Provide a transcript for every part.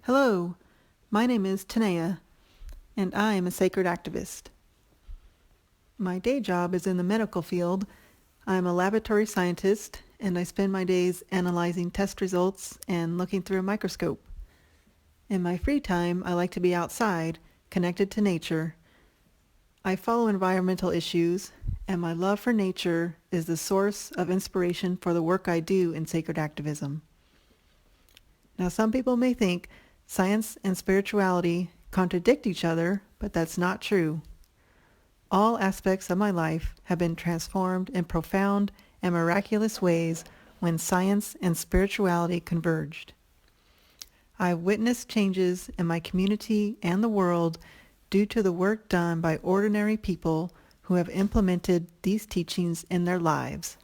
Hello, my name is Tanea, and I am a sacred activist. My day job is in the medical field. I'm a laboratory scientist, and I spend my days analyzing test results and looking through a microscope. In my free time, I like to be outside, connected to nature. I follow environmental issues, and my love for nature is the source of inspiration for the work I do in sacred activism. Now, some people may think science and spirituality contradict each other, but that's not true. All aspects of my life have been transformed in profound and miraculous ways when science and spirituality converged. I've witnessed changes in my community and the world due to the work done by ordinary people who have implemented these teachings in their lives.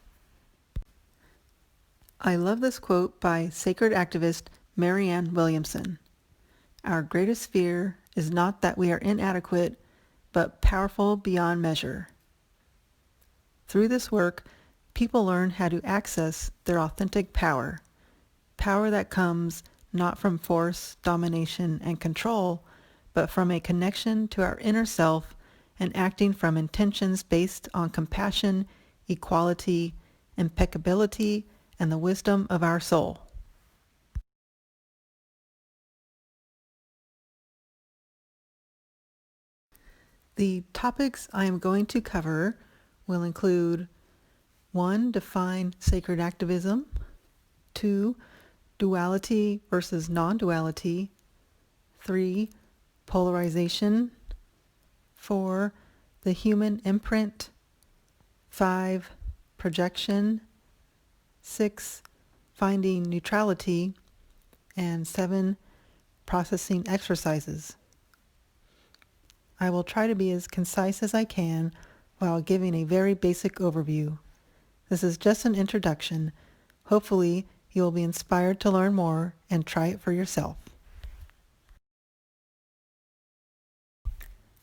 I love this quote by sacred activist Marianne Williamson. Our greatest fear is not that we are inadequate, but powerful beyond measure. Through this work, people learn how to access their authentic power, power that comes not from force, domination, and control, but from a connection to our inner self and acting from intentions based on compassion, equality, impeccability, and the wisdom of our soul. The topics I am going to cover will include 1. Define sacred activism. 2. Duality versus non-duality. 3. Polarization. 4. The human imprint. 5. Projection. 6. Finding neutrality. And 7. Processing exercises. I will try to be as concise as I can while giving a very basic overview. This is just an introduction. Hopefully, you will be inspired to learn more and try it for yourself.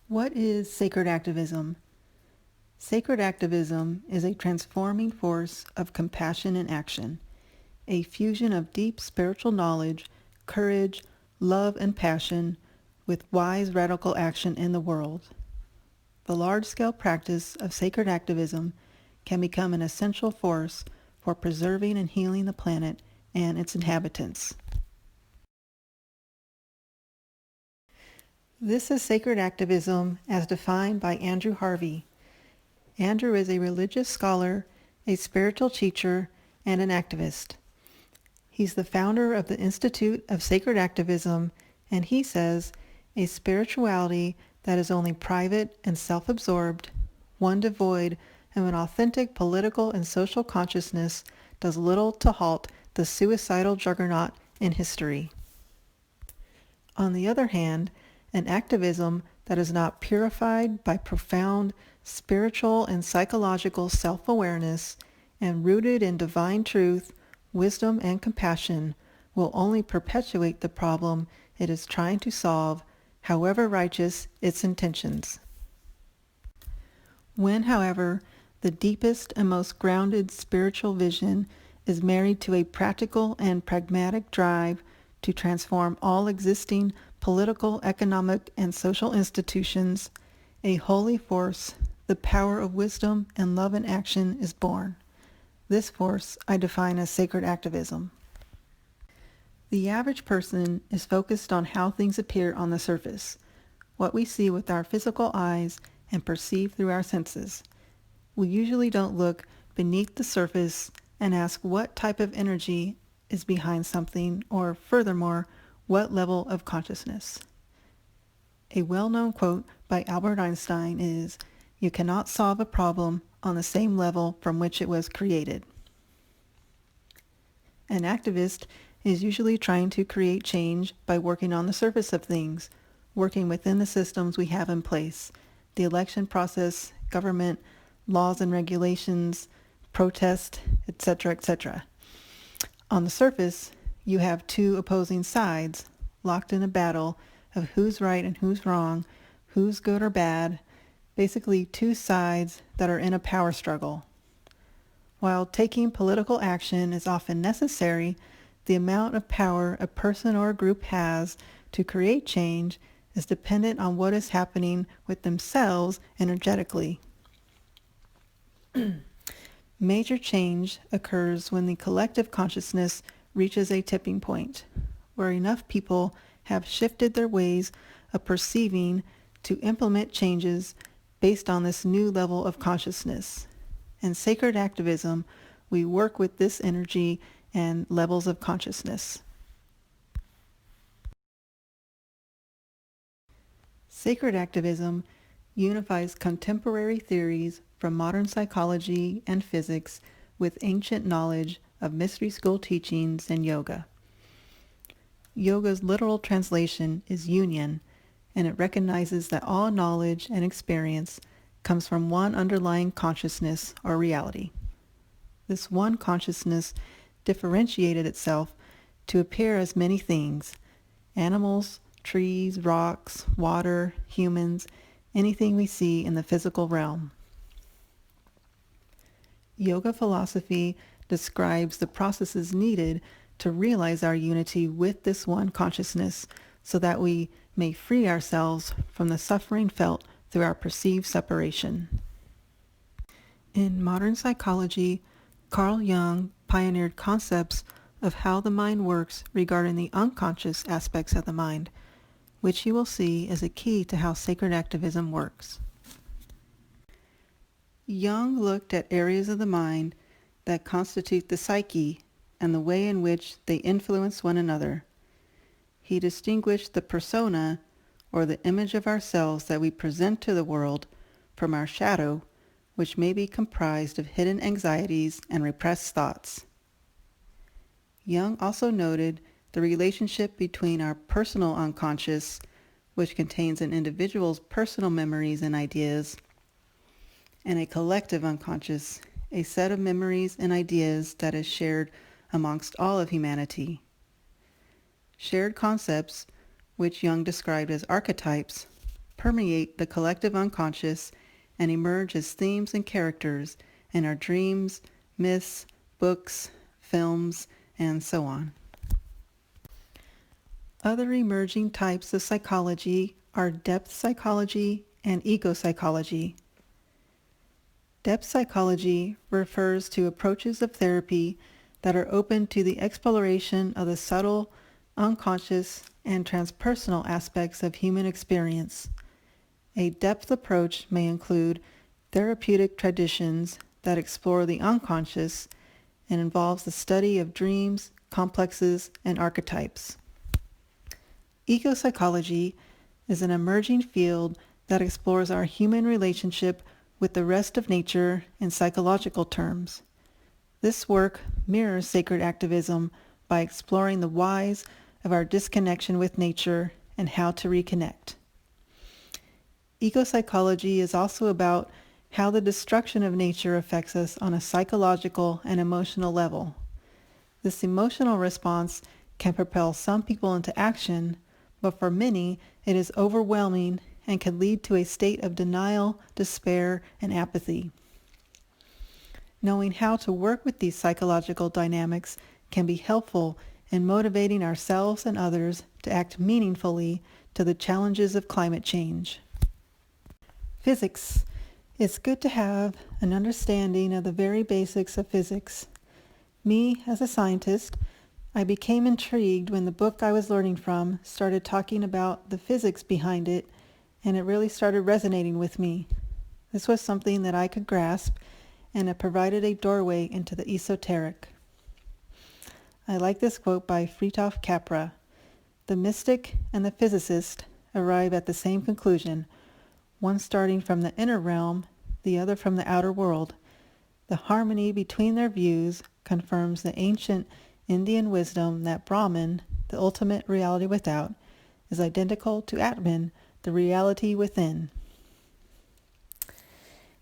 What is sacred activism? Sacred activism is a transforming force of compassion and action, a fusion of deep spiritual knowledge, courage, love, and passion with wise radical action in the world. The large-scale practice of sacred activism can become an essential force for preserving and healing the planet and its inhabitants. This is sacred activism as defined by Andrew Harvey. Andrew is a religious scholar, a spiritual teacher, and an activist. He's the founder of the Institute of Sacred Activism, and he says, a spirituality that is only private and self-absorbed, one devoid of an authentic political and social consciousness, does little to halt the suicidal juggernaut in history. On the other hand, an activism that is not purified by profound spiritual and psychological self-awareness and rooted in divine truth, wisdom, and compassion will only perpetuate the problem it is trying to solve, however righteous its intentions. When, however, the deepest and most grounded spiritual vision is married to a practical and pragmatic drive to transform all existing political, economic, and social institutions, a holy force, the power of wisdom and love in action, is born. This force I define as sacred activism. The average person is focused on how things appear on the surface, what we see with our physical eyes and perceive through our senses. We usually don't look beneath the surface and ask what type of energy is behind something, or furthermore, what level of consciousness. A well-known quote by Albert Einstein is, "You cannot solve a problem on the same level from which it was created." An activist is usually trying to create change by working on the surface of things, working within the systems we have in place, the election process, government, laws and regulations, protest, etc., etc. On the surface, you have two opposing sides, locked in a battle of who's right and who's wrong, who's good or bad, basically two sides that are in a power struggle. While taking political action is often necessary, the amount of power a person or a group has to create change is dependent on what is happening with themselves energetically. Major change occurs when the collective consciousness reaches a tipping point, where enough people have shifted their ways of perceiving to implement changes based on this new level of consciousness. In sacred activism, we work with this energy and levels of consciousness. Sacred activism unifies contemporary theories from modern psychology and physics with ancient knowledge of mystery school teachings and yoga. Yoga's literal translation is union, and it recognizes that all knowledge and experience comes from one underlying consciousness or reality. This one consciousness differentiated itself to appear as many things: animals, trees, rocks, water, humans, anything we see in the physical realm. Yoga philosophy describes the processes needed to realize our unity with this one consciousness so that we may free ourselves from the suffering felt through our perceived separation. In modern psychology, Carl Jung pioneered concepts of how the mind works regarding the unconscious aspects of the mind, which you will see is a key to how sacred activism works. Jung looked at areas of the mind that constitute the psyche and the way in which they influence one another. He distinguished the persona, or the image of ourselves that we present to the world, from our shadow, which may be comprised of hidden anxieties and repressed thoughts. Jung also noted the relationship between our personal unconscious, which contains an individual's personal memories and ideas, and a collective unconscious, a set of memories and ideas that is shared amongst all of humanity. Shared concepts, which Jung described as archetypes, permeate the collective unconscious and emerge as themes and characters in our dreams, myths, books, films, and so on. Other emerging types of psychology are depth psychology and ego psychology. Depth psychology refers to approaches of therapy that are open to the exploration of the subtle, unconscious, and transpersonal aspects of human experience. A depth approach may include therapeutic traditions that explore the unconscious and involves the study of dreams, complexes, and archetypes. Ego psychology is an emerging field that explores our human relationship with the rest of nature in psychological terms. This work mirrors sacred activism by exploring the whys of our disconnection with nature and how to reconnect. Ego psychology is also about how the destruction of nature affects us on a psychological and emotional level. This emotional response can propel some people into action, but for many it is overwhelming and can lead to a state of denial, despair, and apathy. Knowing how to work with these psychological dynamics can be helpful in motivating ourselves and others to act meaningfully to the challenges of climate change. Physics. It's good to have an understanding of the very basics of physics. Me, as a scientist, I became intrigued when the book I was learning from started talking about the physics behind it, and it really started resonating with me. This was something that I could grasp, and it provided a doorway into the esoteric. I like this quote by Fritjof Capra. The mystic and the physicist arrive at the same conclusion, one starting from the inner realm, the other from the outer world. The harmony between their views confirms the ancient Indian wisdom that Brahman, the ultimate reality without, is identical to Atman, the reality within.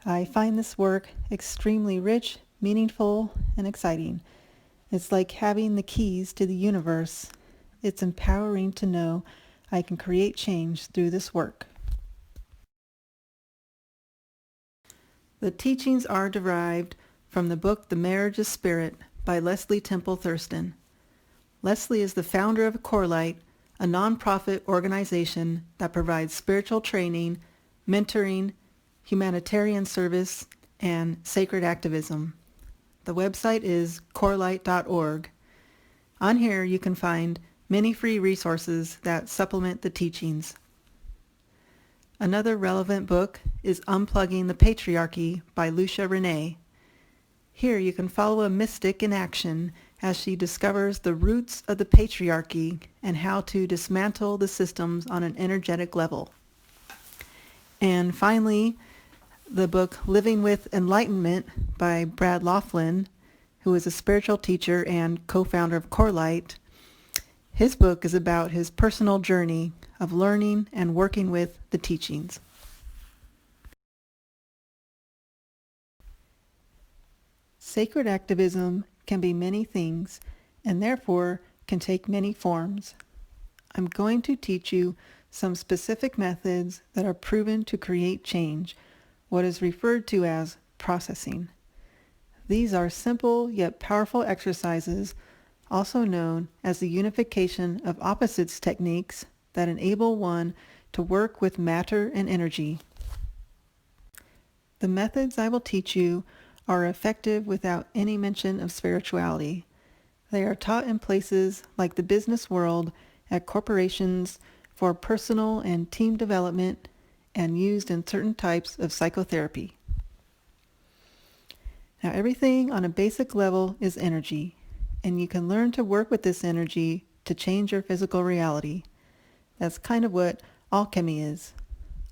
I find this work extremely rich, meaningful, and exciting. It's like having the keys to the universe. It's empowering to know I can create change through this work. The teachings are derived from the book The Marriage of Spirit by Leslie Temple Thurston. Leslie is the founder of Corelight, a nonprofit organization that provides spiritual training, mentoring, humanitarian service, and sacred activism. The website is corelight.org. On here you can find many free resources that supplement the teachings. Another relevant book is Unplugging the Patriarchy by Lucia Renee. Here you can follow a mystic in action as she discovers the roots of the patriarchy and how to dismantle the systems on an energetic level. And finally, the book Living with Enlightenment by Brad Laughlin, who is a spiritual teacher and co-founder of Corelight. His book is about his personal journey of learning and working with the teachings. Sacred activism can be many things and therefore can take many forms. I'm going to teach you some specific methods that are proven to create change, what is referred to as processing. These are simple yet powerful exercises, also known as the unification of opposites techniques, that enable one to work with matter and energy. The methods I will teach you are effective without any mention of spirituality. They are taught in places like the business world, at corporations, for personal and team development, and used in certain types of psychotherapy. Now, everything on a basic level is energy, and you can learn to work with this energy to change your physical reality. That's kind of what alchemy is.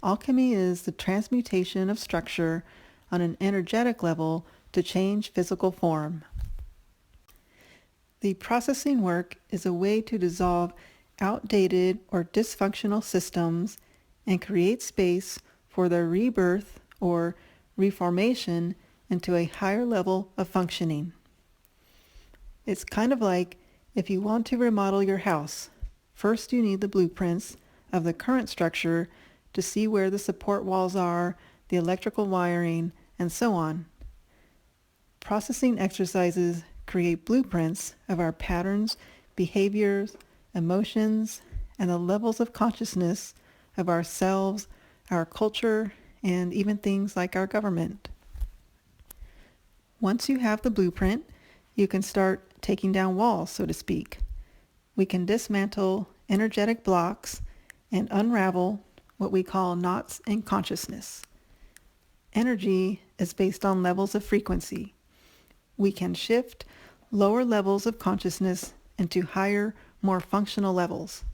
Alchemy is the transmutation of structure on an energetic level to change physical form. The processing work is a way to dissolve outdated or dysfunctional systems and create space for their rebirth or reformation into a higher level of functioning. It's kind of like if you want to remodel your house. First you need the blueprints of the current structure to see where the support walls are, the electrical wiring, and so on. Processing exercises create blueprints of our patterns, behaviors, emotions, and the levels of consciousness of ourselves, our culture, and even things like our government. Once you have the blueprint, you can start taking down walls, so to speak. We can dismantle energetic blocks and unravel what we call knots in consciousness. Energy is based on levels of frequency. We can shift lower levels of consciousness into higher, more functional levels.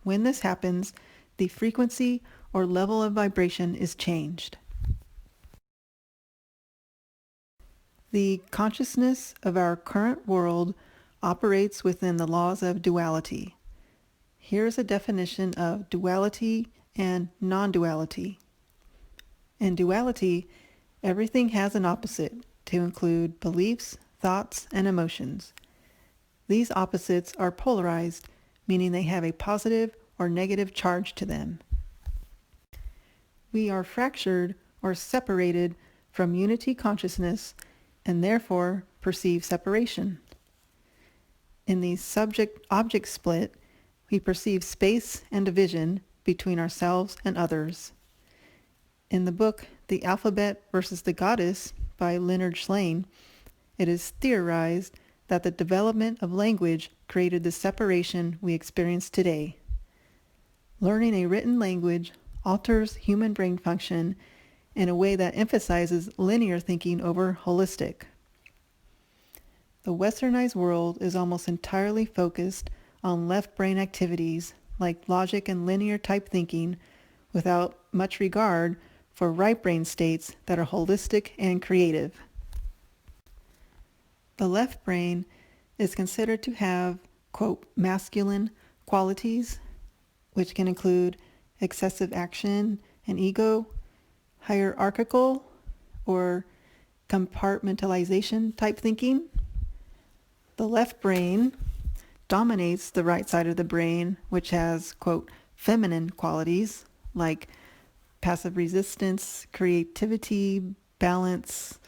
When this happens, the frequency or level of vibration is changed. The consciousness of our current world operates within the laws of duality. Here's a definition of duality and non-duality. In duality, everything has an opposite to include beliefs, thoughts, and emotions. These opposites are polarized, meaning they have a positive or negative charge to them. We are fractured or separated from unity consciousness and therefore perceive separation. In the subject-object split, we perceive space and division between ourselves and others. In the book The Alphabet versus the Goddess by Leonard Shlain, it is theorized that the development of language created the separation we experience today. Learning a written language alters human brain function in a way that emphasizes linear thinking over holistic. The westernized world is almost entirely focused on left brain activities like logic and linear type thinking without much regard for right brain states that are holistic and creative. The left brain is considered to have, quote, masculine qualities, which can include excessive action and ego, hierarchical or compartmentalization type thinking. The left brain dominates the right side of the brain, which has, quote, feminine qualities like passive resistance, creativity, balance,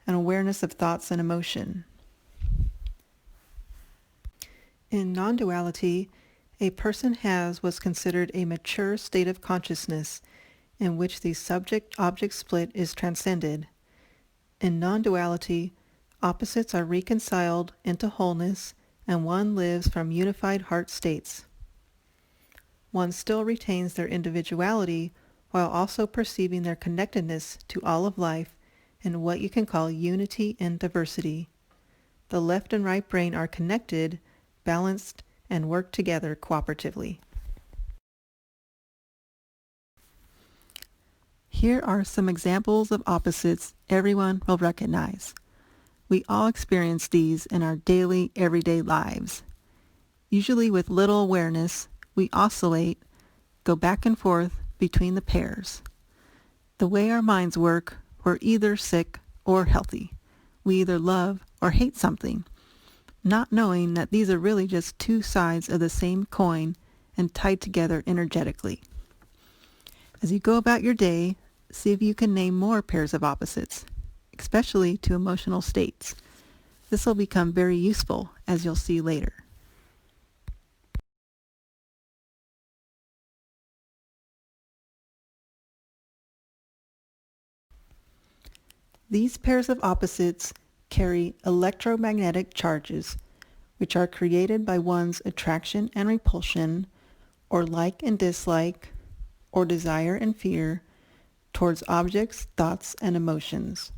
and awareness of thoughts and emotion. In non-duality, a person has what's considered a mature state of consciousness in which the subject-object split is transcended. In non-duality, opposites are reconciled into wholeness and one lives from unified heart states. One still retains their individuality while also perceiving their connectedness to all of life in what you can call unity and diversity. The left and right brain are connected, balanced, and work together cooperatively. Here are some examples of opposites everyone will recognize. We all experience these in our daily, everyday lives. Usually with little awareness, we oscillate, go back and forth between the pairs. The way our minds work, we're either sick or healthy. We either love or hate something, not knowing that these are really just two sides of the same coin and tied together energetically. As you go about your day, see if you can name more pairs of opposites, especially to emotional states. This will become very useful, as you'll see later. These pairs of opposites carry electromagnetic charges, which are created by one's attraction and repulsion, or like and dislike, or desire and fear, towards objects, thoughts, and emotions.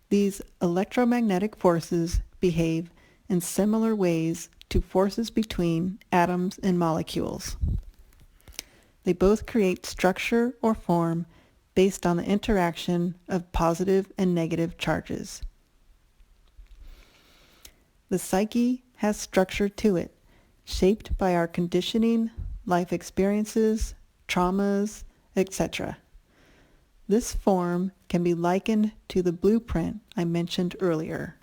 These electromagnetic forces behave in similar ways to forces between atoms and molecules. They both create structure or form based on the interaction of positive and negative charges. The psyche has structure to it, shaped by our conditioning, life experiences, traumas, etc. This form can be likened to the blueprint I mentioned earlier.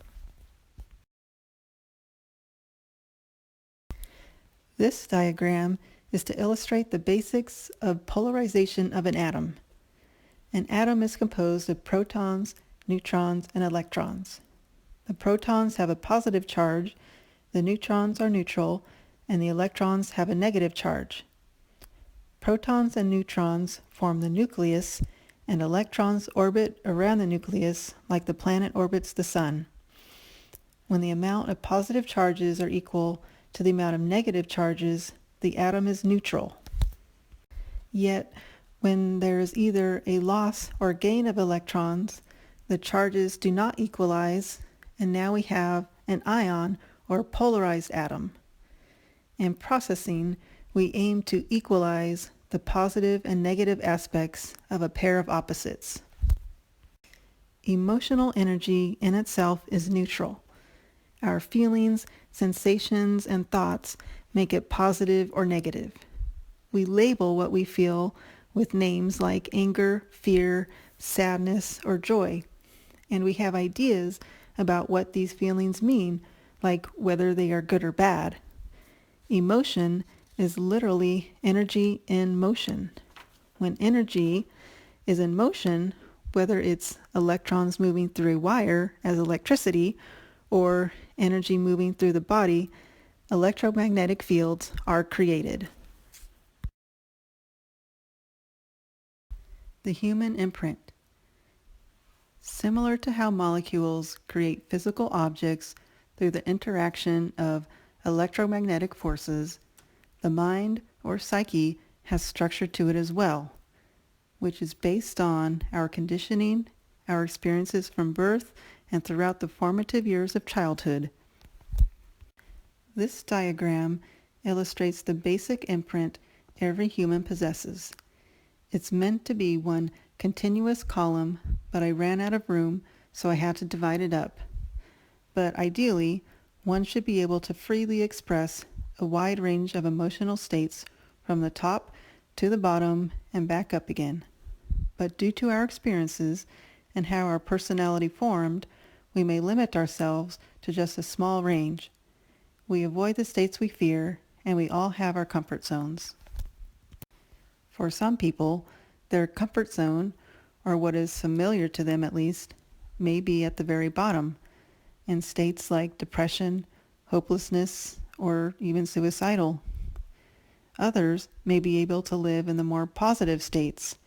This diagram is to illustrate the basics of polarization of an atom. An atom is composed of protons, neutrons, and electrons. The protons have a positive charge, the neutrons are neutral, and the electrons have a negative charge. Protons and neutrons form the nucleus, and electrons orbit around the nucleus like the planet orbits the sun. When the amount of positive charges are equal to the amount of negative charges, the atom is neutral. Yet, when there is either a loss or gain of electrons, the charges do not equalize, and now we have an ion or polarized atom. In processing, we aim to equalize the positive and negative aspects of a pair of opposites. Emotional energy in itself is neutral. Our feelings, sensations, and thoughts make it positive or negative. We label what we feel with names like anger, fear, sadness, or joy, and we have ideas about what these feelings mean, like whether they are good or bad. Emotion is literally energy in motion. When energy is in motion, whether it's electrons moving through a wire as electricity or energy moving through the body, electromagnetic fields are created. The human imprint. Similar to how molecules create physical objects through the interaction of electromagnetic forces, the mind or psyche has structure to it as well, which is based on our conditioning, our experiences from birth, and throughout the formative years of childhood. This diagram illustrates the basic imprint every human possesses. It's meant to be one continuous column, but I ran out of room, so I had to divide it up. But ideally, one should be able to freely express a wide range of emotional states from the top to the bottom and back up again. But due to our experiences and how our personality formed, we may limit ourselves to just a small range. We avoid the states we fear, and we all have our comfort zones. For some people, their comfort zone, or what is familiar to them at least, may be at the very bottom, in states like depression, hopelessness, or even suicidal. Others may be able to live in the more positive states.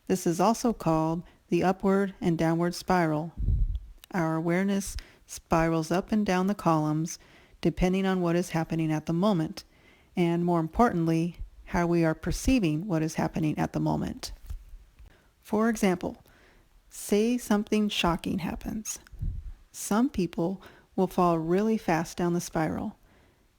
This is also called the upward and downward spiral. Our awareness spirals up and down the columns depending on what is happening at the moment, and more importantly, how we are perceiving what is happening at the moment. For example, say something shocking happens. Some people will fall really fast down the spiral.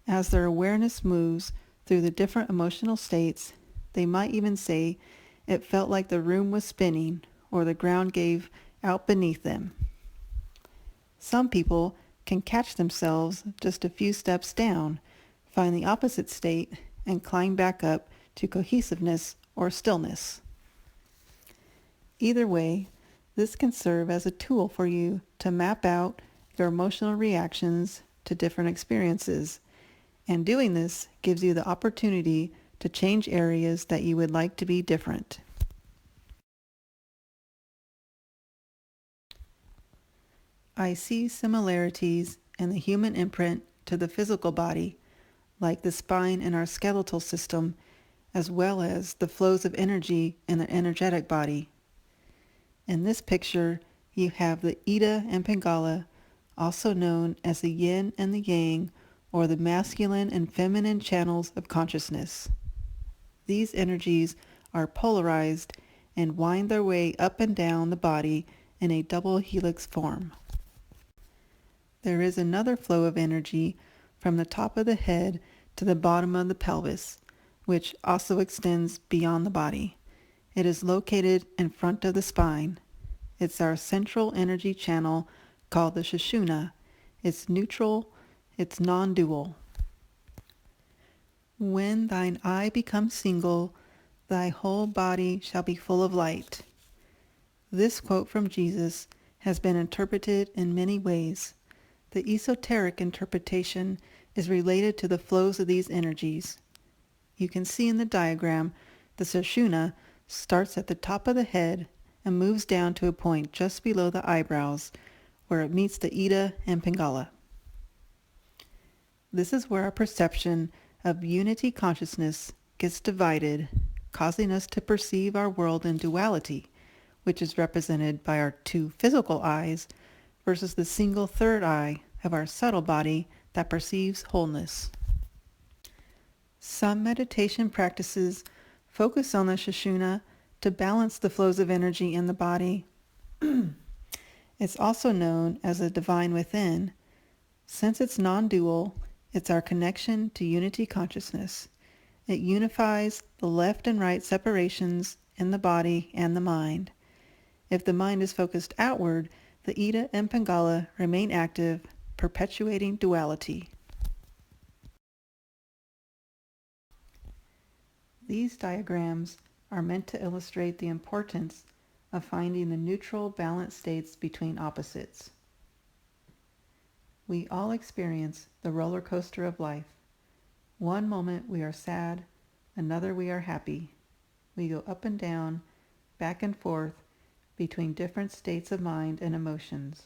As their awareness moves through the different emotional states, they might even say it felt like the room was spinning or the ground gave out beneath them. Some people can catch themselves just a few steps down, find the opposite state, and climb back up to cohesiveness or stillness. Either way, this can serve as a tool for you to map out your emotional reactions to different experiences, and doing this gives you the opportunity to change areas that you would like to be different. I see similarities in the human imprint to the physical body, like the spine in our skeletal system, as well as the flows of energy in the energetic body. In this picture, you have the Ida and Pingala, also known as the yin and the yang, or the masculine and feminine channels of consciousness. These energies are polarized and wind their way up and down the body in a double helix form. There is another flow of energy from the top of the head to the bottom of the pelvis, which also extends beyond the body. It is located in front of the spine. It's our central energy channel called the Sushumna. It's neutral, it's non-dual. When thine eye becomes single, thy whole body shall be full of light. This quote from Jesus has been interpreted in many ways. The esoteric interpretation is related to the flows of these energies. You can see in the diagram the Sushumna starts at the top of the head and moves down to a point just below the eyebrows where it meets the Ida and Pingala. This is where our perception of unity consciousness gets divided, causing us to perceive our world in duality, which is represented by our two physical eyes versus the single third eye of our subtle body that perceives wholeness. Some meditation practices focus on the Sushumna to balance the flows of energy in the body. It's also known as the divine within. Since it's non-dual, it's our connection to unity consciousness. It unifies the left and right separations in the body and the mind. If the mind is focused outward, the Ida and Pingala remain active, perpetuating duality. These diagrams are meant to illustrate the importance of finding the neutral, balanced states between opposites. We all experience the roller coaster of life. One moment we are sad, another we are happy. We go up and down, back and forth, between different states of mind and emotions.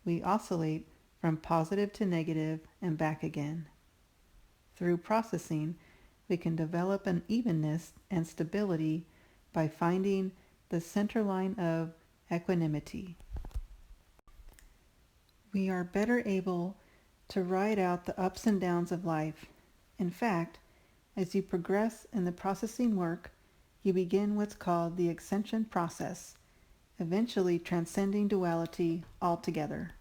We oscillate from positive to negative and back again. Through processing, we can develop an evenness and stability by finding the center line of equanimity. We are better able to ride out the ups and downs of life. In fact, as you progress in the processing work, you begin what's called the ascension process, eventually transcending duality altogether.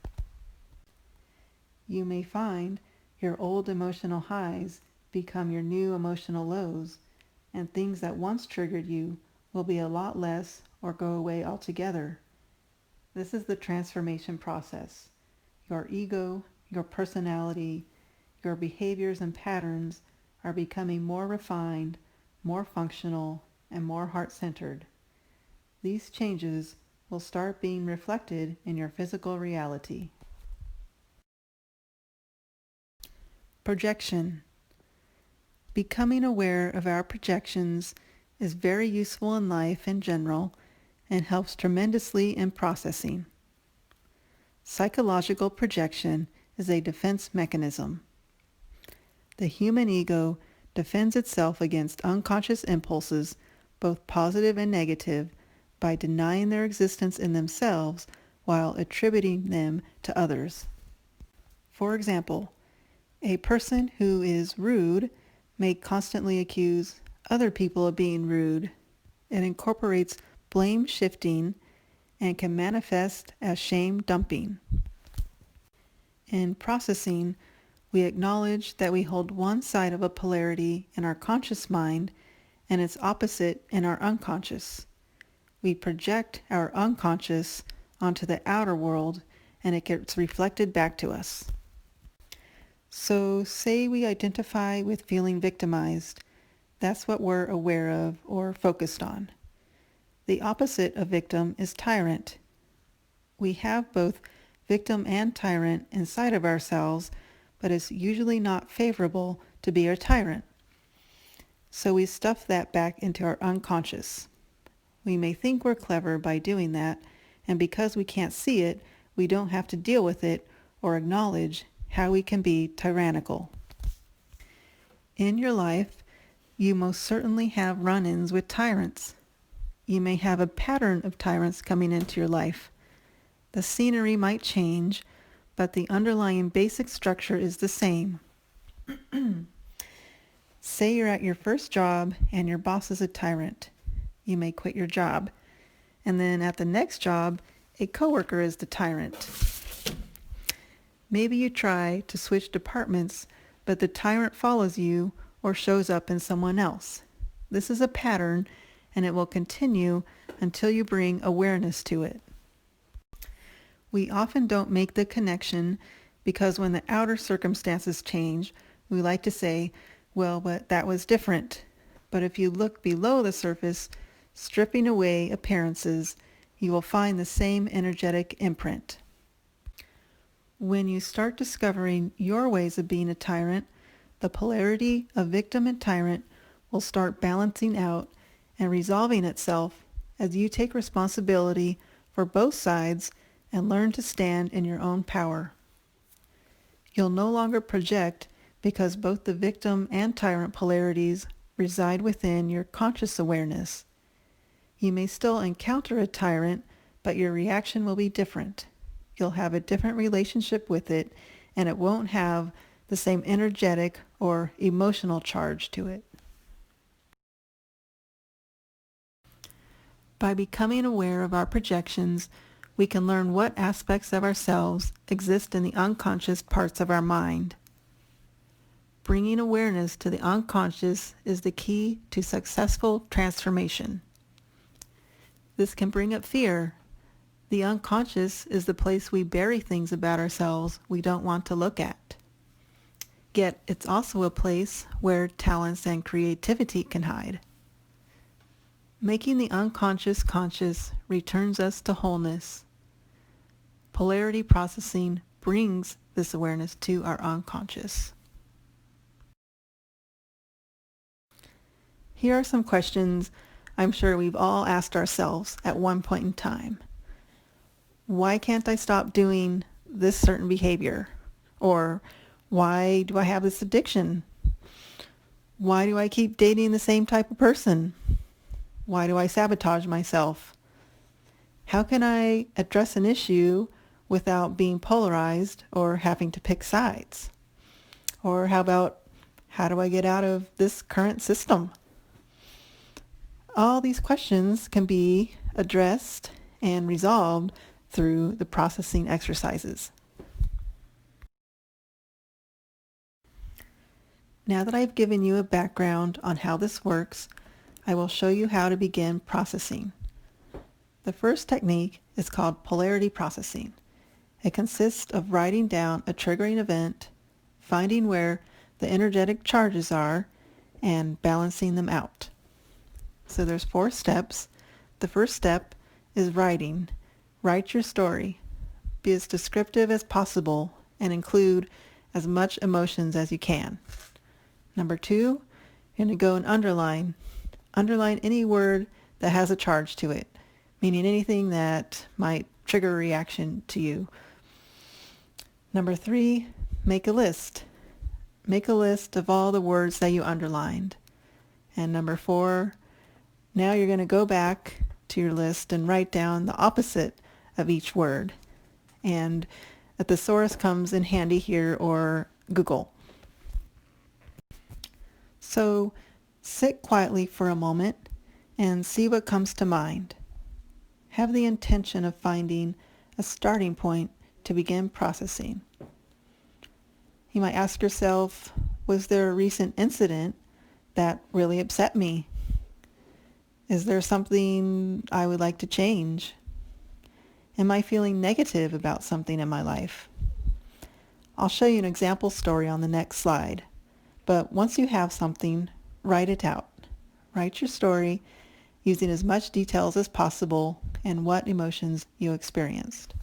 You may find your old emotional highs become your new emotional lows, and things that once triggered you will be a lot less or go away altogether. This is the transformation process. Your ego, your personality, your behaviors and patterns are becoming more refined, more functional, and more heart-centered. These changes will start being reflected in your physical reality. Projection. Becoming aware of our projections is very useful in life in general and helps tremendously in processing. Psychological projection is a defense mechanism. The human ego defends itself against unconscious impulses, both positive and negative, by denying their existence in themselves while attributing them to others. For example, a person who is rude may constantly accuse other people of being rude. It incorporates blame shifting and can manifest as shame dumping. In processing, we acknowledge that we hold one side of a polarity in our conscious mind and its opposite in our unconscious. We project our unconscious onto the outer world and it gets reflected back to us. So say we identify with feeling victimized. That's what we're aware of or focused on. The opposite of victim is tyrant. We have both victim and tyrant inside of ourselves, but it's usually not favorable to be a tyrant. So we stuff that back into our unconscious. We may think we're clever by doing that, and because we can't see it, we don't have to deal with it or acknowledge how we can be tyrannical. In your life, you most certainly have run-ins with tyrants. You may have a pattern of tyrants coming into your life. The scenery might change, but the underlying basic structure is the same. Say you're at your first job and your boss is a tyrant. You may quit your job. And then at the next job, a coworker is the tyrant. Maybe you try to switch departments, but the tyrant follows you or shows up in someone else. This is a pattern, and it will continue until you bring awareness to it. We often don't make the connection because when the outer circumstances change, we like to say, well, but that was different. But if you look below the surface, stripping away appearances, you will find the same energetic imprint. When you start discovering your ways of being a tyrant, the polarity of victim and tyrant will start balancing out and resolving itself as you take responsibility for both sides and learn to stand in your own power. You'll no longer project because both the victim and tyrant polarities reside within your conscious awareness. You may still encounter a tyrant, but your reaction will be different. You'll have a different relationship with it, and it won't have the same energetic or emotional charge to it. By becoming aware of our projections, we can learn what aspects of ourselves exist in the unconscious parts of our mind. Bringing awareness to the unconscious is the key to successful transformation. This can bring up fear. The unconscious is the place we bury things about ourselves we don't want to look at. Yet it's also a place where talents and creativity can hide. Making the unconscious conscious returns us to wholeness. Polarity processing brings this awareness to our unconscious. Here are some questions I'm sure we've all asked ourselves at one point in time. Why can't I stop doing this certain behavior? Or why do I have this addiction? Why do I keep dating the same type of person? Why do I sabotage myself? How can I address an issue without being polarized or having to pick sides? Or how do I get out of this current system? All these questions can be addressed and resolved through the processing exercises. Now that I've given you a background on how this works, I will show you how to begin processing. The first technique is called polarity processing. It consists of writing down a triggering event, finding where the energetic charges are, and balancing them out. So there's 4 steps. The first step is writing. Write your story. Be as descriptive as possible and include as much emotions as you can. Number 2, you're going to go and underline. Underline any word that has a charge to it, meaning anything that might trigger a reaction to you. Number 3, make a list. Make a list of all the words that you underlined. And number 4, now you're going to go back to your list and write down the opposite of each word. And a thesaurus comes in handy here, or Google. So sit quietly for a moment and see what comes to mind. Have the intention of finding a starting point to begin processing. You might ask yourself, was there a recent incident that really upset me? Is there something I would like to change? Am I feeling negative about something in my life? I'll show you an example story on the next slide. But once you have something, write it out. Write your story using as much details as possible and what emotions you experienced.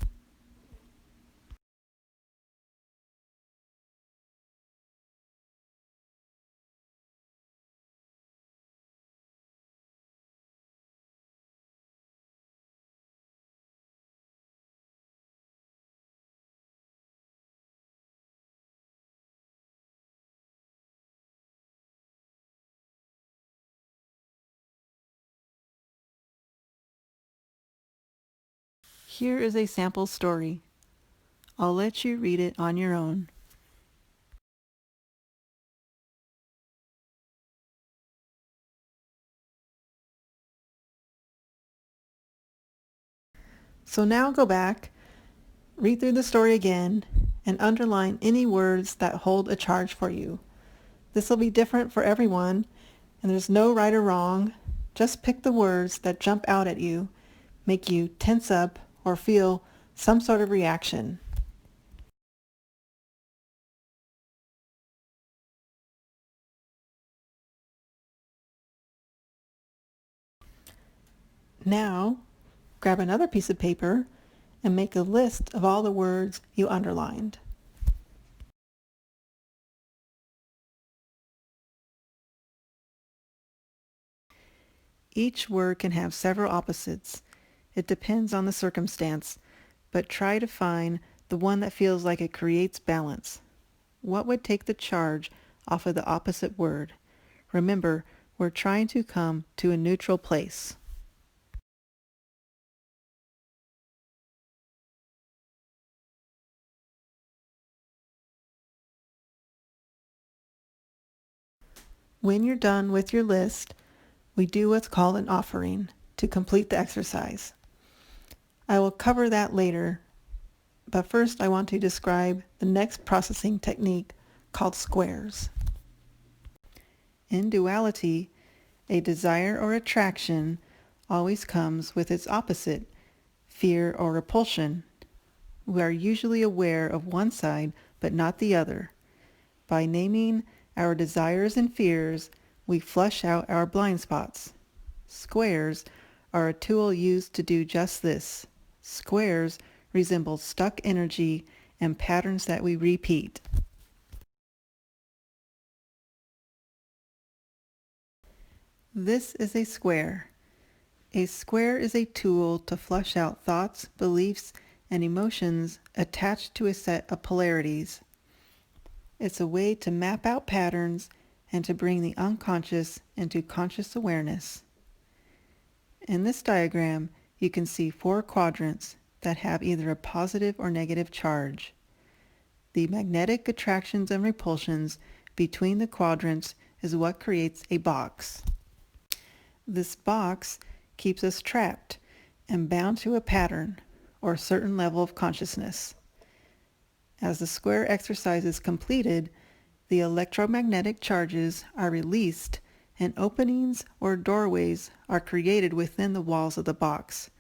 Here is a sample story. I'll let you read it on your own. So now go back, read through the story again, and underline any words that hold a charge for you. This will be different for everyone, and there's no right or wrong. Just pick the words that jump out at you, make you tense up, or feel some sort of reaction. Now, grab another piece of paper and make a list of all the words you underlined. Each word can have several opposites. It depends on the circumstance, but try to find the one that feels like it creates balance. What would take the charge off of the opposite word? Remember, we're trying to come to a neutral place. When you're done with your list, we do what's called an offering to complete the exercise. I will cover that later, but first I want to describe the next processing technique called squares. In duality, a desire or attraction always comes with its opposite, fear or repulsion. We are usually aware of one side but not the other. By naming our desires and fears, we flush out our blind spots. Squares are a tool used to do just this. Squares resemble stuck energy and patterns that we repeat. This is a square. A square is a tool to flush out thoughts, beliefs, and emotions attached to a set of polarities. It's a way to map out patterns and to bring the unconscious into conscious awareness. In this diagram, you can see 4 quadrants that have either a positive or negative charge. The magnetic attractions and repulsions between the quadrants is what creates a box. This box keeps us trapped and bound to a pattern or a certain level of consciousness. As the square exercise is completed, the electromagnetic charges are released and openings or doorways are created within the walls of the box.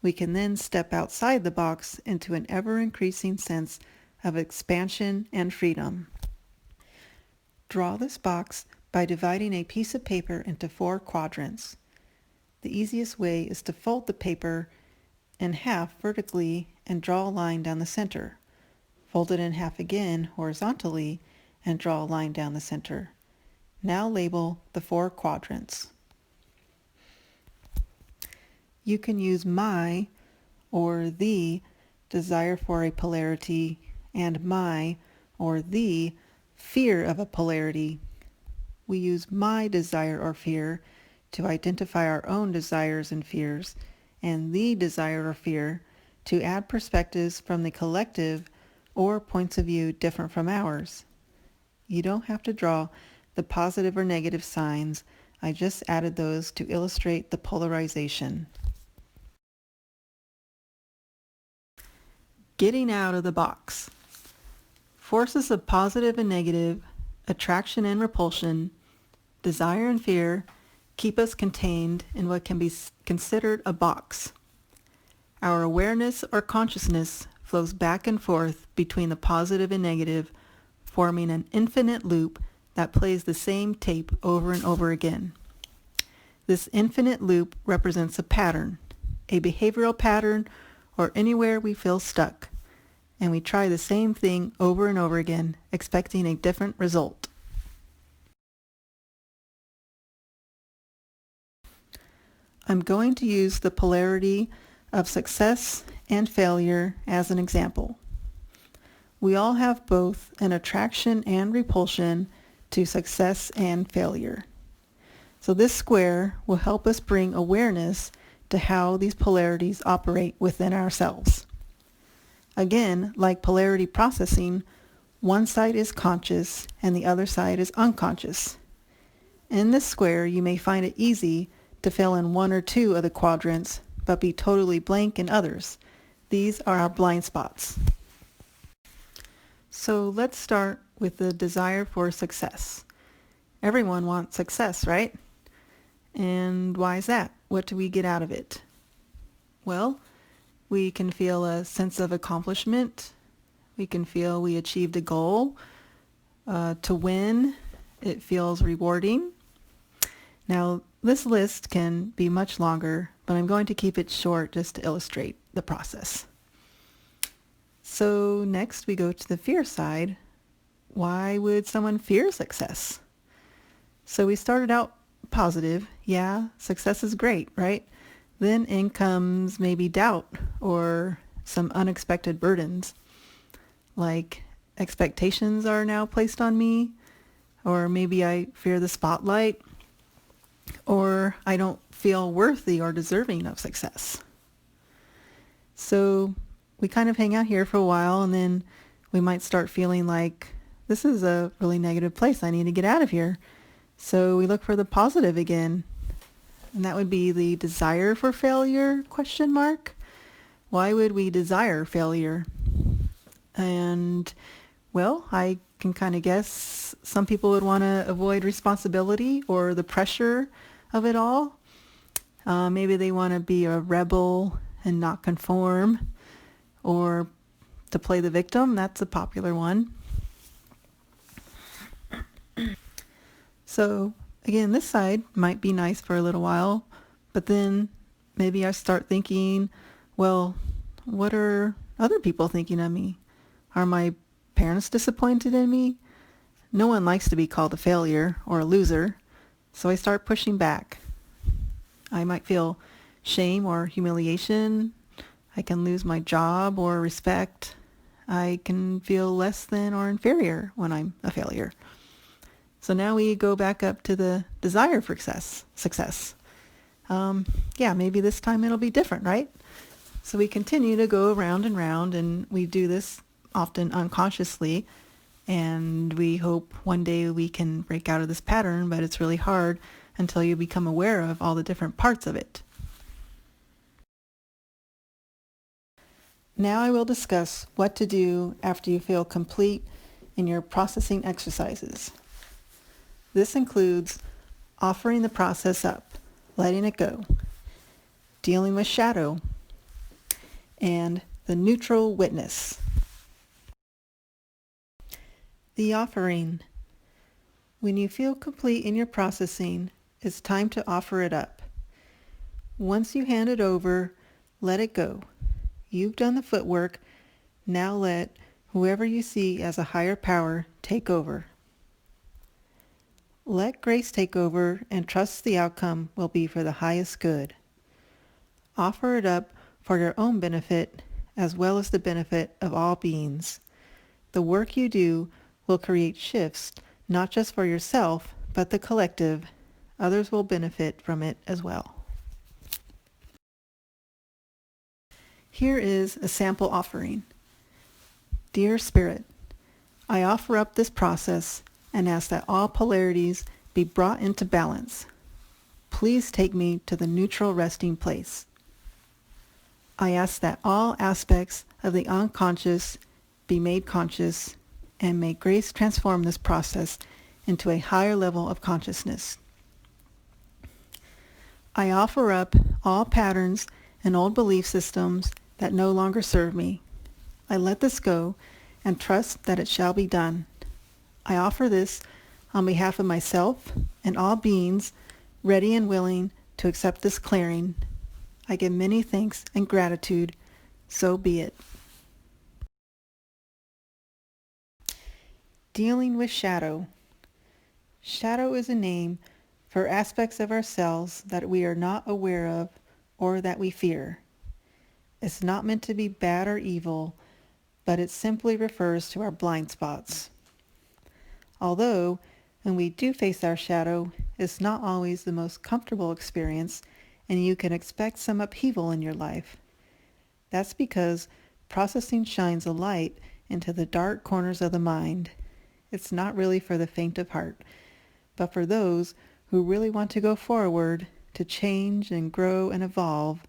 We can then step outside the box into an ever-increasing sense of expansion and freedom. Draw this box by dividing a piece of paper into 4 quadrants. The easiest way is to fold the paper in half vertically and draw a line down the center. Fold it in half again horizontally and draw a line down the center. Now label the 4 quadrants. You can use my or the desire for a polarity and my or the fear of a polarity. We use my desire or fear to identify our own desires and fears, and the desire or fear to add perspectives from the collective or points of view different from ours. You don't have to draw the positive or negative signs. I just added those to illustrate the polarization. Getting out of the box. Forces of positive and negative, attraction and repulsion, desire and fear keep us contained in what can be considered a box. Our awareness or consciousness flows back and forth between the positive and negative, forming an infinite loop that plays the same tape over and over again. This infinite loop represents a pattern, a behavioral pattern, or anywhere we feel stuck, and we try the same thing over and over again, expecting a different result. I'm going to use the polarity of success and failure as an example. We all have both an attraction and repulsion to success and failure. So this square will help us bring awareness to how these polarities operate within ourselves. Again, like polarity processing, one side is conscious and the other side is unconscious. In this square, you may find it easy to fill in one or two of the quadrants, but be totally blank in others. These are our blind spots. So let's start with the desire for success. Everyone wants success, right? And why is that? What do we get out of it? Well, we can feel a sense of accomplishment. We can feel we achieved a goal. To win, it feels rewarding. Now, this list can be much longer, but I'm going to keep it short just to illustrate the process. So next we go to the fear side. Why would someone fear success? So we started out positive. Yeah, success is great, right? Then in comes maybe doubt or some unexpected burdens, like expectations are now placed on me, or maybe I fear the spotlight, or I don't feel worthy or deserving of success. So we kind of hang out here for a while, and then we might start feeling like this is a really negative place. I need to get out of here. So we look for the positive again, and that would be the desire for failure, question mark. Why would we desire failure? And well, I can kind of guess some people would want to avoid responsibility or the pressure of it all. Maybe they want to be a rebel and not conform, or to play the victim. That's a popular one. So again, this side might be nice for a little while, but then maybe I start thinking, well, what are other people thinking of me? Are my parents disappointed in me? No one likes to be called a failure or a loser, so I start pushing back. I might feel shame or humiliation. I can lose my job or respect. I can feel less than or inferior when I'm a failure. So now we go back up to the desire for success. Maybe this time it'll be different, right? So we continue to go round and round, and we do this often unconsciously, and we hope one day we can break out of this pattern, but it's really hard until you become aware of all the different parts of it. Now I will discuss what to do after you feel complete in your processing exercises. This includes offering the process up, letting it go, dealing with shadow, and the neutral witness. The offering. When you feel complete in your processing, it's time to offer it up. Once you hand it over, let it go. You've done the footwork. Now let whoever you see as a higher power take over. Let grace take over and trust the outcome will be for the highest good. Offer it up for your own benefit as well as the benefit of all beings. The work you do will create shifts, not just for yourself, but the collective. Others will benefit from it as well. Here is a sample offering. Dear Spirit, I offer up this process and ask that all polarities be brought into balance. Please take me to the neutral resting place. I ask that all aspects of the unconscious be made conscious, and may grace transform this process into a higher level of consciousness. I offer up all patterns and old belief systems that no longer serve me. I let this go and trust that it shall be done. I offer this on behalf of myself and all beings ready and willing to accept this clearing. I give many thanks and gratitude. So be it. Dealing with shadow. Shadow is a name for aspects of ourselves that we are not aware of or that we fear. It's not meant to be bad or evil, but it simply refers to our blind spots. Although, when we do face our shadow, it's not always the most comfortable experience, and you can expect some upheaval in your life. That's because processing shines a light into the dark corners of the mind. It's not really for the faint of heart, but for those who really want to go forward, to change and grow and evolve.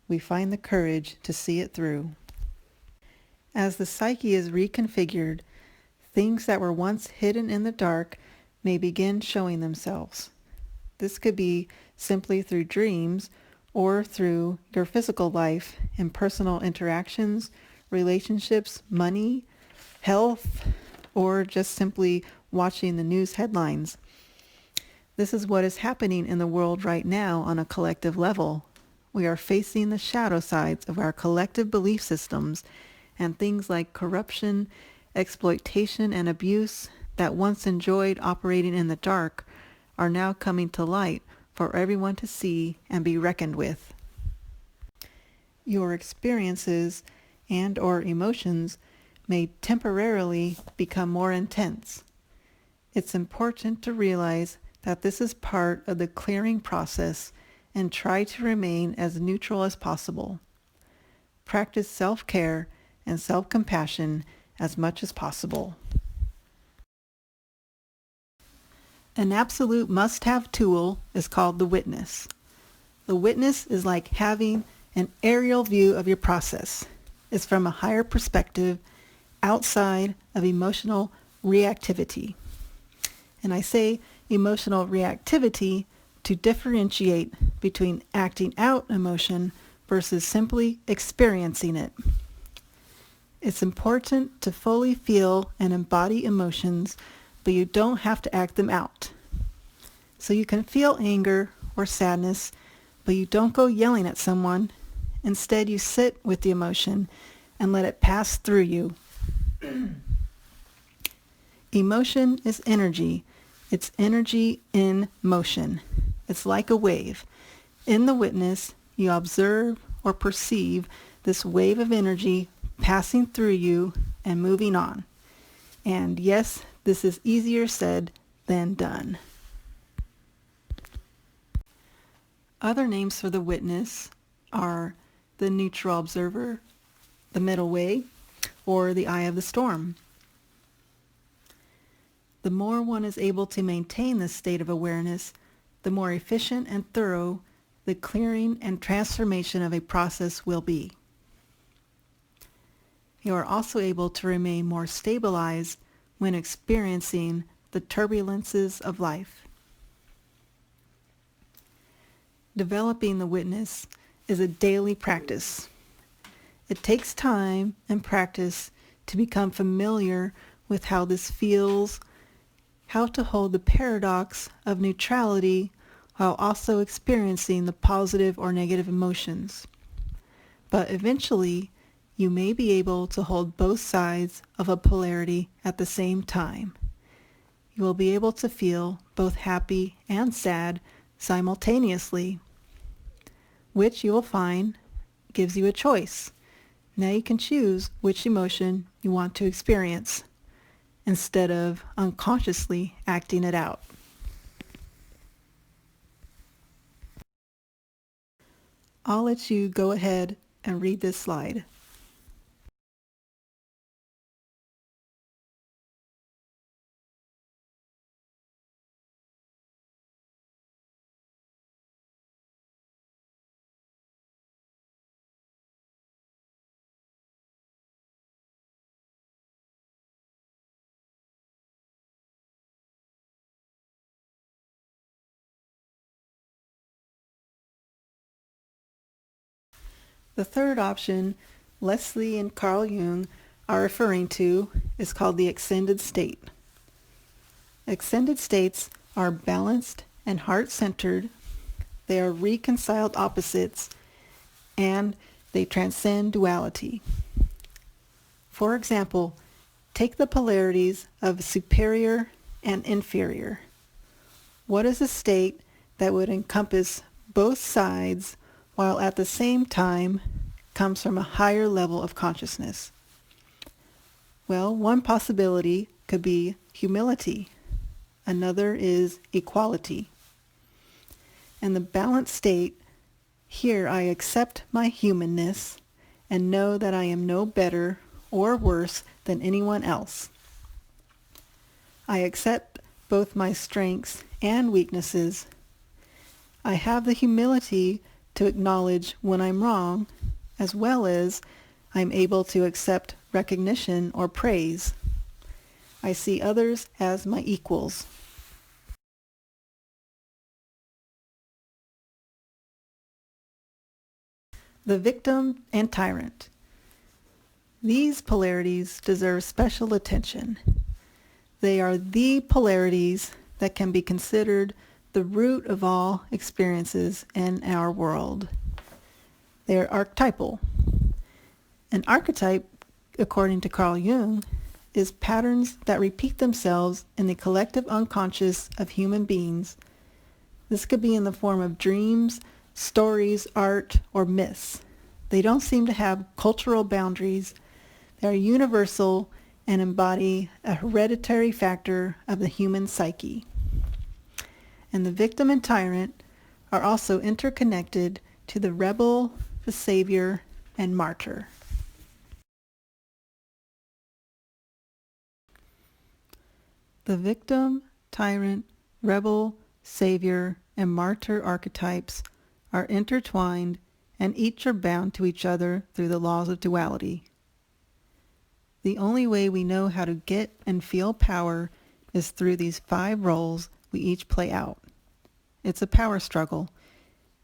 We find the courage to see it through. As the psyche is reconfigured, things that were once hidden in the dark may begin showing themselves. This could be simply through dreams or through your physical life in personal interactions, relationships, money, health, or just simply watching the news headlines. This is what is happening in the world right now on a collective level. We are facing the shadow sides of our collective belief systems, and things like corruption, exploitation, and abuse that once enjoyed operating in the dark are now coming to light for everyone to see and be reckoned with. Your experiences and or emotions may temporarily become more intense. It's important to realize that this is part of the clearing process and try to remain as neutral as possible. Practice self-care and self-compassion as much as possible. An absolute must-have tool is called the witness. The witness is like having an aerial view of your process. It's from a higher perspective, outside of emotional reactivity. And I say emotional reactivity to differentiate between acting out emotion versus simply experiencing it. It's important to fully feel and embody emotions, but you don't have to act them out. So you can feel anger or sadness, but you don't go yelling at someone. Instead, you sit with the emotion and let it pass through you. Emotion is energy. It's energy in motion. It's like a wave. In the witness, you observe or perceive this wave of energy passing through you and moving on. And yes, this is easier said than done. Other names for the witness are the neutral observer, the middle way, or the eye of the storm. The more one is able to maintain this state of awareness, the more efficient and thorough the clearing and transformation of a process will be. You are also able to remain more stabilized when experiencing the turbulences of life. Developing the witness is a daily practice. It takes time and practice to become familiar with how this feels, how to hold the paradox of neutrality while also experiencing the positive or negative emotions. But eventually, you may be able to hold both sides of a polarity at the same time. You will be able to feel both happy and sad simultaneously, which you will find gives you a choice. Now you can choose which emotion you want to experience. instead of unconsciously acting it out. I'll let you go ahead and read this slide. The third option Leslie and Carl Jung are referring to is called the extended state. Extended states are balanced and heart-centered. They are reconciled opposites, and they transcend duality. For example, take the polarities of superior and inferior. What is a state that would encompass both sides while at the same time comes from a higher level of consciousness? Well, one possibility could be humility. Another is equality. In the balanced state, here I accept my humanness and know that I am no better or worse than anyone else. I accept both my strengths and weaknesses. I have the humility to acknowledge when I'm wrong, as well as I'm able to accept recognition or praise. I see others as my equals. The victim and tyrant. These polarities deserve special attention. They are the polarities that can be considered the root of all experiences in our world. They are archetypal. An archetype, according to Carl Jung, is patterns that repeat themselves in the collective unconscious of human beings. This could be in the form of dreams, stories, art, or myths. They don't seem to have cultural boundaries. They are universal and embody a hereditary factor of the human psyche. And the victim and tyrant are also interconnected to the rebel, the savior, and martyr. The victim, tyrant, rebel, savior, and martyr archetypes are intertwined, and each are bound to each other through the laws of duality. The only way we know how to get and feel power is through these 5 roles we each play out. It's a power struggle.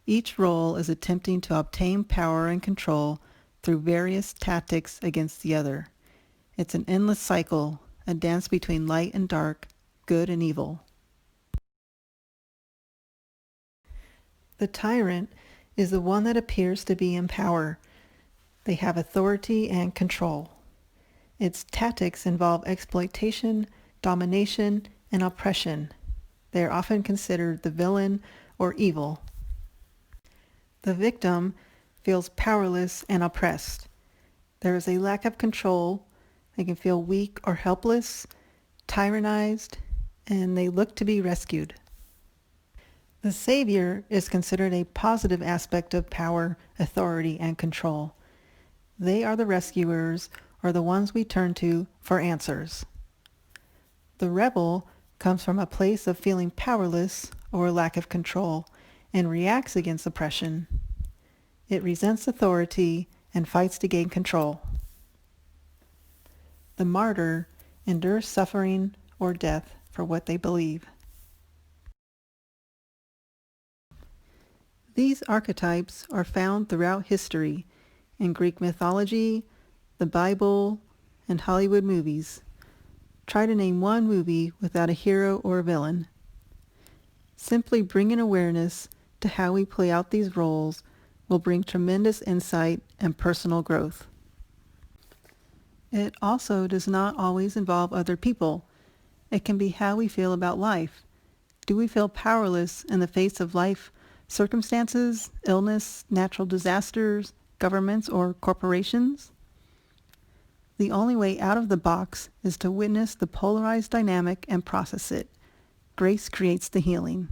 Each role is attempting to obtain power and control through various tactics against the other. It's an endless cycle, a dance between light and dark, good and evil. The tyrant is the one that appears to be in power. They have authority and control. Its tactics involve exploitation, domination, and oppression. They are often considered the villain or evil. The victim feels powerless and oppressed. There is a lack of control. They can feel weak or helpless, tyrannized, and they look to be rescued. The savior is considered a positive aspect of power, authority, and control. They are the rescuers or the ones we turn to for answers. The rebel comes from a place of feeling powerless or lack of control and reacts against oppression. It resents authority and fights to gain control. The martyr endures suffering or death for what they believe. These archetypes are found throughout history, in Greek mythology, the Bible, and Hollywood movies. Try to name one movie without a hero or a villain. Simply bringing awareness to how we play out these roles will bring tremendous insight and personal growth. It also does not always involve other people. It can be how we feel about life. Do we feel powerless in the face of life circumstances, illness, natural disasters, governments, or corporations? The only way out of the box is to witness the polarized dynamic and process it. Grace creates the healing.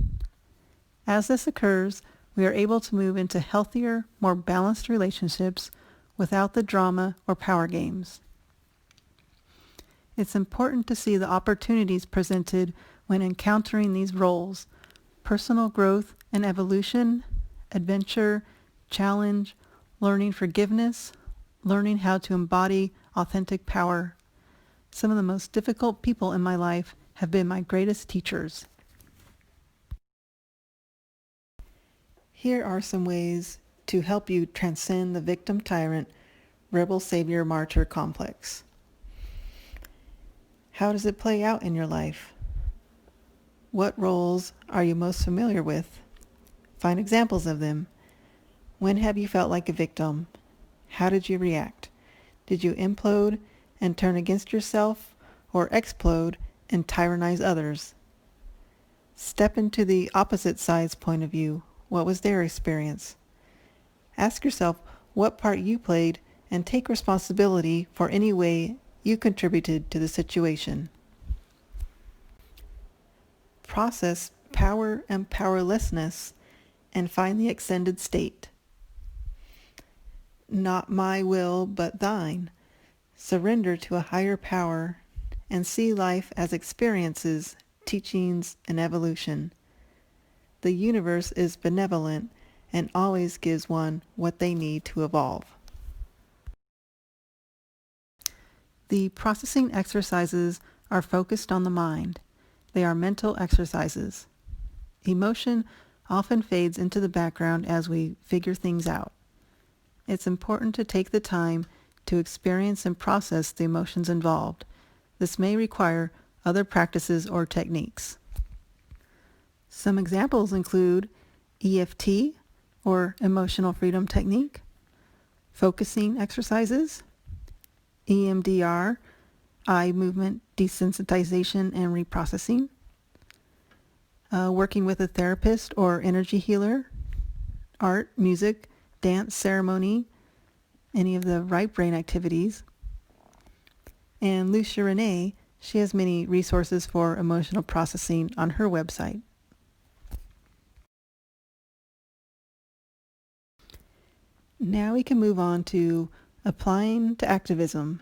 As this occurs, we are able to move into healthier, more balanced relationships without the drama or power games. It's important to see the opportunities presented when encountering these roles: personal growth and evolution, adventure, challenge, learning forgiveness, learning how to embody authentic power. Some of the most difficult people in my life have been my greatest teachers. Here are some ways to help you transcend the victim-tyrant, rebel-savior-martyr complex. How does it play out in your life? What roles are you most familiar with? Find examples of them. When have you felt like a victim? How did you react? Did you implode and turn against yourself, or explode and tyrannize others? Step into the opposite side's point of view. What was their experience? Ask yourself what part you played and take responsibility for any way you contributed to the situation. Process power and powerlessness and find the extended state. Not my will, but thine. Surrender to a higher power and see life as experiences, teachings, and evolution. The universe is benevolent and always gives one what they need to evolve. The processing exercises are focused on the mind. They are mental exercises. Emotion often fades into the background as we figure things out. It's important to take the time to experience and process the emotions involved. This may require other practices or techniques. Some examples include EFT, or Emotional Freedom Technique, focusing exercises, EMDR, eye movement desensitization and reprocessing, working with a therapist or energy healer, art, music, dance, ceremony, any of the right brain activities. And Lucia Renee, she has many resources for emotional processing on her website. Now we can move on to applying to activism.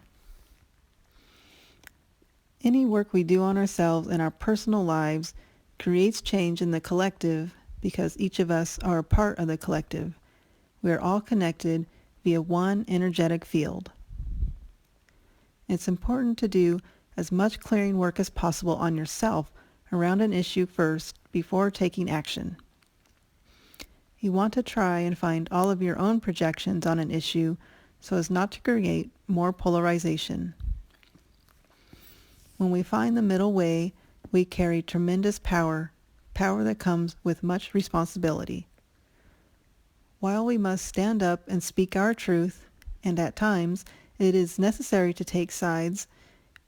Any work we do on ourselves and our personal lives creates change in the collective because each of us are a part of the collective. We are all connected via one energetic field. It's important to do as much clearing work as possible on yourself around an issue first before taking action. You want to try and find all of your own projections on an issue so as not to create more polarization. When we find the middle way, we carry tremendous power that comes with much responsibility. While we must stand up and speak our truth, and at times it is necessary to take sides,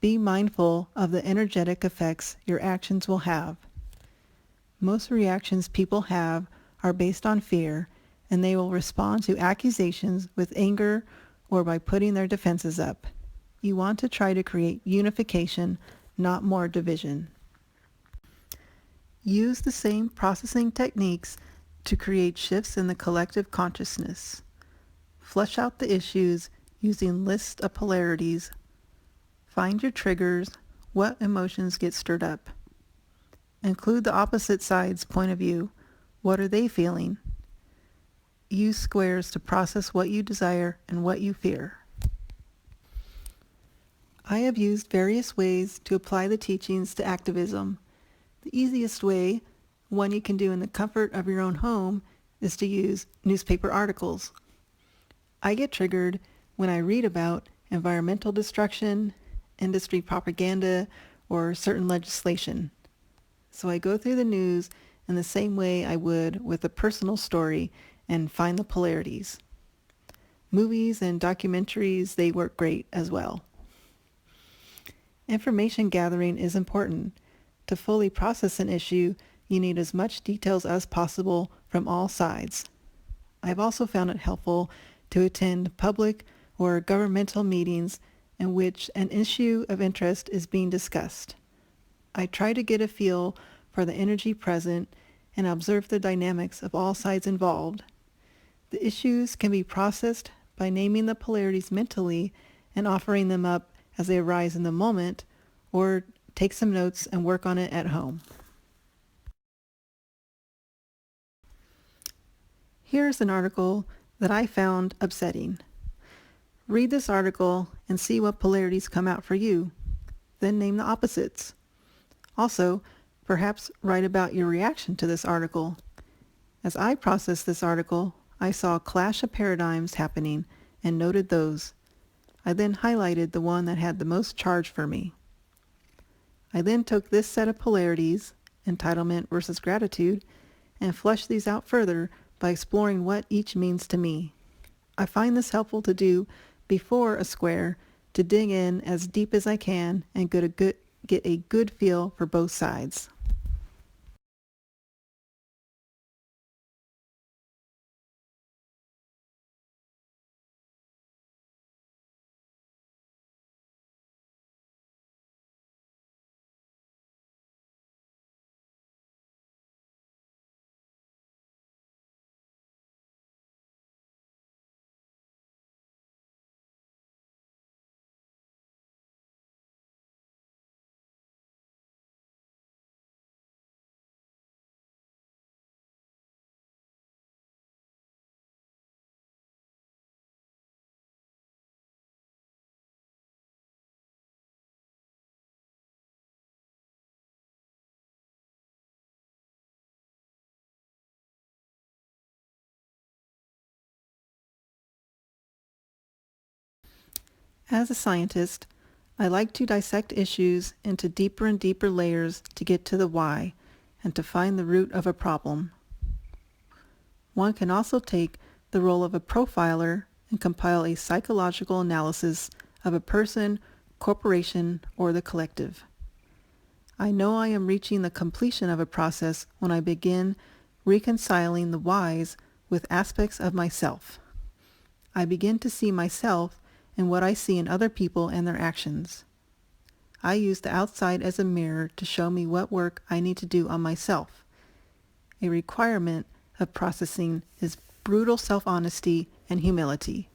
be mindful of the energetic effects your actions will have. Most reactions people have are based on fear, and they will respond to accusations with anger or by putting their defenses up. You want to try to create unification, not more division. Use the same processing techniques to create shifts in the collective consciousness. Flesh out the issues using lists of polarities. Find your triggers, what emotions get stirred up. Include the opposite side's point of view. What are they feeling? Use squares to process what you desire and what you fear. I have used various ways to apply the teachings to activism. The easiest way, one you can do in the comfort of your own home, is to use newspaper articles. I get triggered when I read about environmental destruction, industry propaganda, or certain legislation. So I go through the news in the same way I would with a personal story and find the polarities. Movies and documentaries, they work great as well. Information gathering is important. To fully process an issue, you need as much details as possible from all sides. I've also found it helpful to attend public or governmental meetings in which an issue of interest is being discussed. I try to get a feel for the energy present and observe the dynamics of all sides involved. The issues can be processed by naming the polarities mentally and offering them up as they arise in the moment, or take some notes and work on it at home. Here's an article that I found upsetting. Read this article and see what polarities come out for you. Then name the opposites. Also, perhaps write about your reaction to this article. As I processed this article, I saw a clash of paradigms happening and noted those. I then highlighted the one that had the most charge for me. I then took this set of polarities, entitlement versus gratitude, and fleshed these out further by exploring what each means to me. I find this helpful to do before a square, to dig in as deep as I can and get a good feel for both sides. As a scientist, I like to dissect issues into deeper and deeper layers to get to the why and to find the root of a problem. One can also take the role of a profiler and compile a psychological analysis of a person, corporation, or the collective. I know I am reaching the completion of a process when I begin reconciling the whys with aspects of myself. I begin to see myself and what I see in other people and their actions. I use the outside as a mirror to show me what work I need to do on myself. A requirement of processing is brutal self-honesty and humility.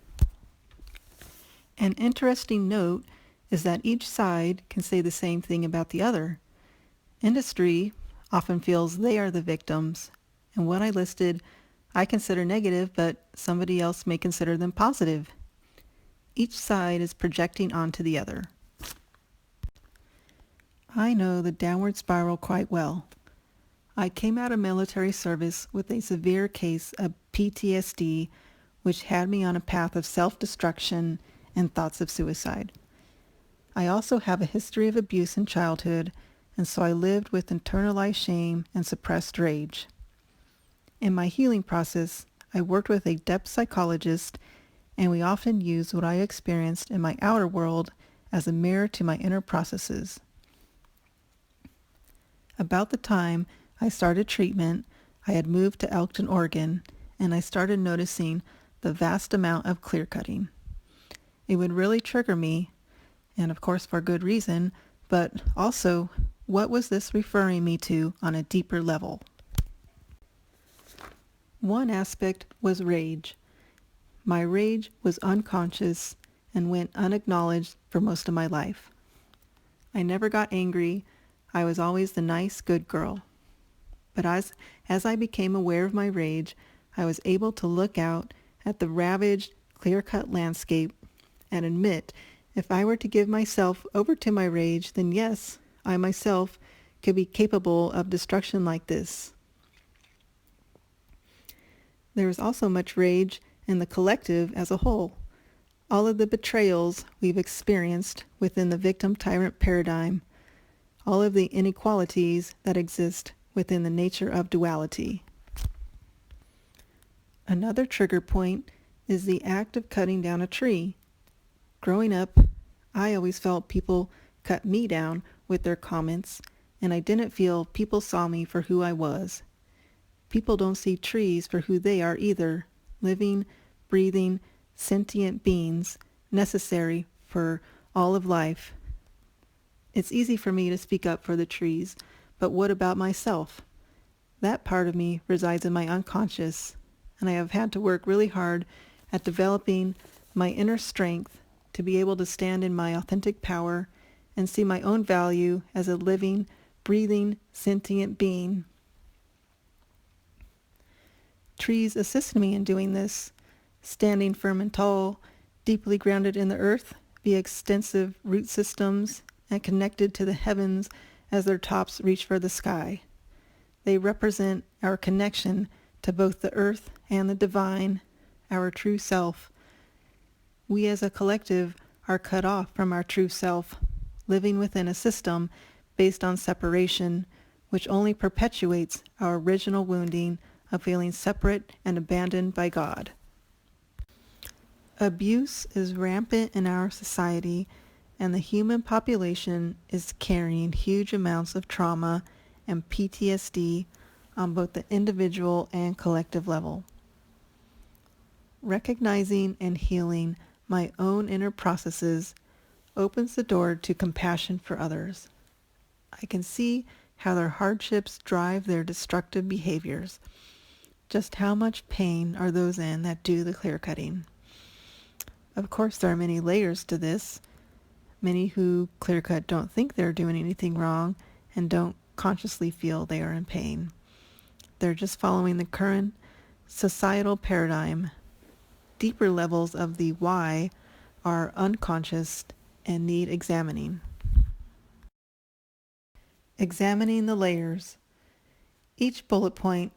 An interesting note is that each side can say the same thing about the other. Industry often feels they are the victims, and what I listed I consider negative, but somebody else may consider them positive. Each side is projecting onto the other. I know the downward spiral quite well. I came out of military service with a severe case of PTSD, which had me on a path of self-destruction and thoughts of suicide. I also have a history of abuse in childhood, and so I lived with internalized shame and suppressed rage. In my healing process, I worked with a depth psychologist, and we often used what I experienced in my outer world as a mirror to my inner processes. About the time I started treatment, I had moved to Elkton, Oregon, and I started noticing the vast amount of clear cutting. It would really trigger me, and of course for good reason, but also, what was this referring me to on a deeper level? One aspect was rage. My rage was unconscious and went unacknowledged for most of my life. I never got angry. I was always the nice, good girl. But as I became aware of my rage, I was able to look out at the ravaged, clear-cut landscape and admit if I were to give myself over to my rage, then yes, I myself could be capable of destruction like this. There is also much rage in the collective as a whole. All of the betrayals we've experienced within the victim-tyrant paradigm, all of the inequalities that exist within the nature of duality. Another trigger point is the act of cutting down a tree. Growing up, I always felt people cut me down with their comments, and I didn't feel people saw me for who I was. People don't see trees for who they are either, living, breathing, sentient beings necessary for all of life. It's easy for me to speak up for the trees, but what about myself? That part of me resides in my unconscious, and I have had to work really hard at developing my inner strength to be able to stand in my authentic power and see my own value as a living, breathing, sentient being. Trees assist me in doing this, standing firm and tall, deeply grounded in the earth via extensive root systems and connected to the heavens as their tops reach for the sky. They represent our connection to both the earth and the divine, our true self. We as a collective are cut off from our true self, living within a system based on separation, which only perpetuates our original wounding of feeling separate and abandoned by God. Abuse is rampant in our society, and the human population is carrying huge amounts of trauma and PTSD on both the individual and collective level. Recognizing and healing my own inner processes opens the door to compassion for others. I can see how their hardships drive their destructive behaviors. Just how much pain are those in that do the clear cutting? Of course, there are many layers to this. Many who clear cut don't think they're doing anything wrong and don't consciously feel they are in pain. They're just following the current societal paradigm. Deeper levels of the why are unconscious and need examining. Examining the layers. Each bullet point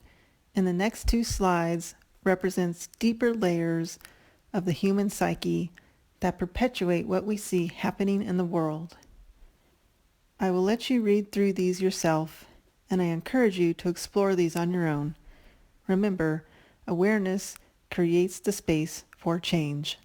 in the next 2 slides represents deeper layers of the human psyche that perpetuate what we see happening in the world. I will let you read through these yourself, and I encourage you to explore these on your own. Remember, awareness creates the space for change.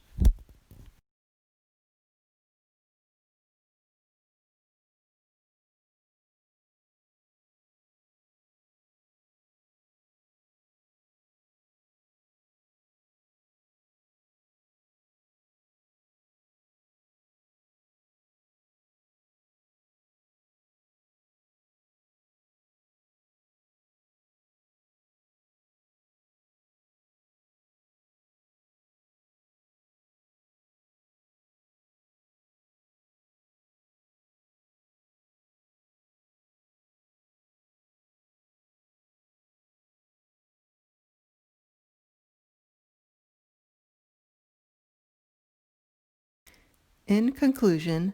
In conclusion,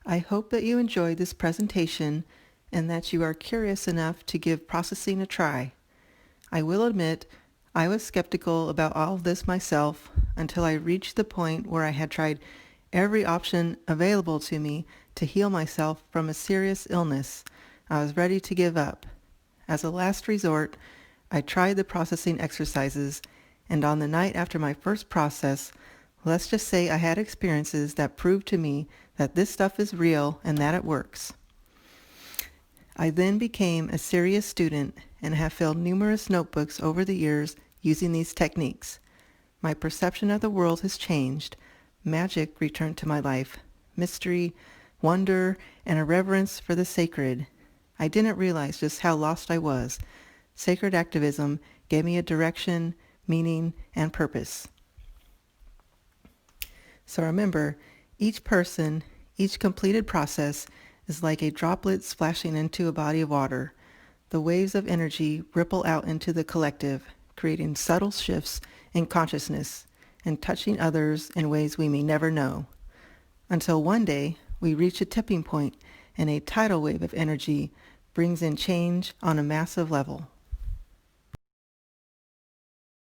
I hope that you enjoyed this presentation and that you are curious enough to give processing a try. I will admit, I was skeptical about all of this myself until I reached the point where I had tried every option available to me to heal myself from a serious illness. I was ready to give up. As a last resort, I tried the processing exercises, and on the night after my first process, let's just say I had experiences that proved to me that this stuff is real and that it works. I then became a serious student and have filled numerous notebooks over the years using these techniques. My perception of the world has changed. Magic returned to my life. Mystery, wonder, and a reverence for the sacred. I didn't realize just how lost I was. Sacred activism gave me a direction, meaning, and purpose. So remember, each person, each completed process is like a droplet splashing into a body of water. The waves of energy ripple out into the collective, creating subtle shifts in consciousness and touching others in ways we may never know. Until one day, we reach a tipping point and a tidal wave of energy brings in change on a massive level.